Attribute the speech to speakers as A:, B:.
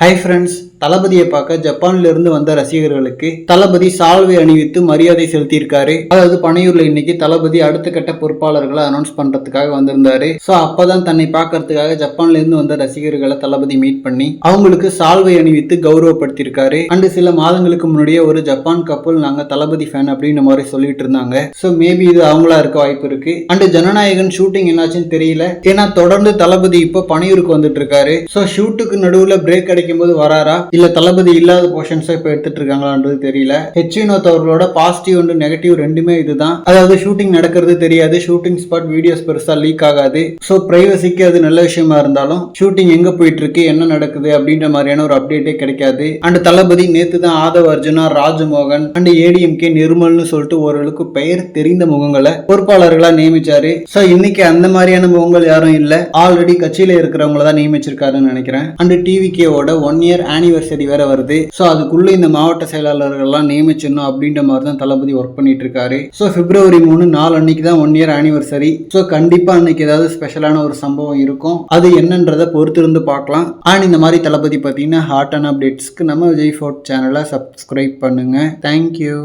A: Hi friends, தளபதியை பார்க்க ஜப்பான்ல இருந்து வந்த ரசிகர்களுக்கு தளபதி சால்வை அணிவித்து மரியாதை செலுத்தியிருக்காரு. அதாவது பனையூர்ல இன்னைக்கு தளபதி அடுத்த கட்ட பொறுப்பாளர்களை அனௌன்ஸ் பண்றதுக்காக வந்திருந்தாரு. ஸோ அப்பதான் தன்னை பார்க்கறதுக்காக ஜப்பான்ல இருந்து வந்த ரசிகர்களை தளபதி மீட் பண்ணி அவங்களுக்கு சால்வை அணிவித்து கௌரவப்படுத்தியிருக்காரு. அண்ட் சில மாதங்களுக்கு முன்னாடியே ஒரு ஜப்பான் கப்பல் நாங்க தளபதி ஃபேன் அப்படின்ற மாதிரி சொல்லிட்டு இருந்தாங்க. ஸோ மேபி இது அவங்களா இருக்க வாய்ப்பு இருக்கு. அண்ட் ஜனநாயகன் ஷூட்டிங் என்னாச்சுன்னு தெரியல. ஏன்னா தொடர்ந்து தளபதி இப்போ பனையூருக்கு வந்துட்டு இருக்காரு. ஸோ ஷூட்டுக்கு நடுவுல பிரேக் கிடைக்கும் போது வராரா இல்ல தளபதி இல்லாத போர்ஷன்ஸ் இப்ப எடுத்துட்டு இருக்காங்களான்றது தெரியல. ஹெச் வினோத் அவர்களோட பாசிட்டிவ் அண்ட் நெகட்டிவ் ரெண்டுமே இதுதான். அதாவது ஷூட்டிங் நடக்கிறது தெரியாது, ஷூட்டிங் ஸ்பாட் வீடியோஸ் பெருசா லீக் ஆகாது. ஸோ பிரைவசிக்கு அது நல்ல விஷயமா இருந்தாலும் ஷூட்டிங் எங்க போயிட்டு இருக்கு என்ன நடக்குது அப்படின்ற மாதிரியான ஒரு அப்டேட்டே கிடைக்காது. அண்ட் தளபதி நேத்து தான் ஆதவ் அர்ஜுனா, ராஜமோகன் அண்ட் ஏடிஎம்கே நிர்மல்னு சொல்லிட்டு ஓரளவுக்கு பெயர் தெரிந்த முகங்களை பொறுப்பாளர்களா நியமிச்சாரு. ஸோ இன்னைக்கு அந்த மாதிரியான முகங்கள் யாரும் இல்ல, ஆல்ரெடி கட்சியில இருக்கிறவங்கள தான் நியமிச்சிருக்காருன்னு நினைக்கிறேன். அண்ட் டிவிகேவோட 1 year ஆனிவர்சரி வேற வருது. ஸோ அதுக்குள்ள இந்த மாவட்ட செயலாளர்கள்லாம் நியமிச்சிடணும் அப்படின்ற மாதிரி தான் தளபதி ஒர்க் பண்ணிட்டு இருக்காரு. ஸோ February 3 நாள் அன்னைக்கு தான் 1 year ஆனிவர்சரி. ஸோ கண்டிப்பா அன்னைக்கு ஏதாவது ஸ்பெஷலான ஒரு சம்பவம் இருக்கும். அது என்னன்றதை பொறுத்து இருந்து பார்க்கலாம். அண்ட் இந்த மாதிரி தளபதி பார்த்தீங்கன்னா ஹாட் அண்ட் அப்டேட்ஸ்க்கு நம்ம விஜய் ஃபோர்ட் சேனலை சப்ஸ்கிரைப் பண்ணுங்க. தேங்க்யூ.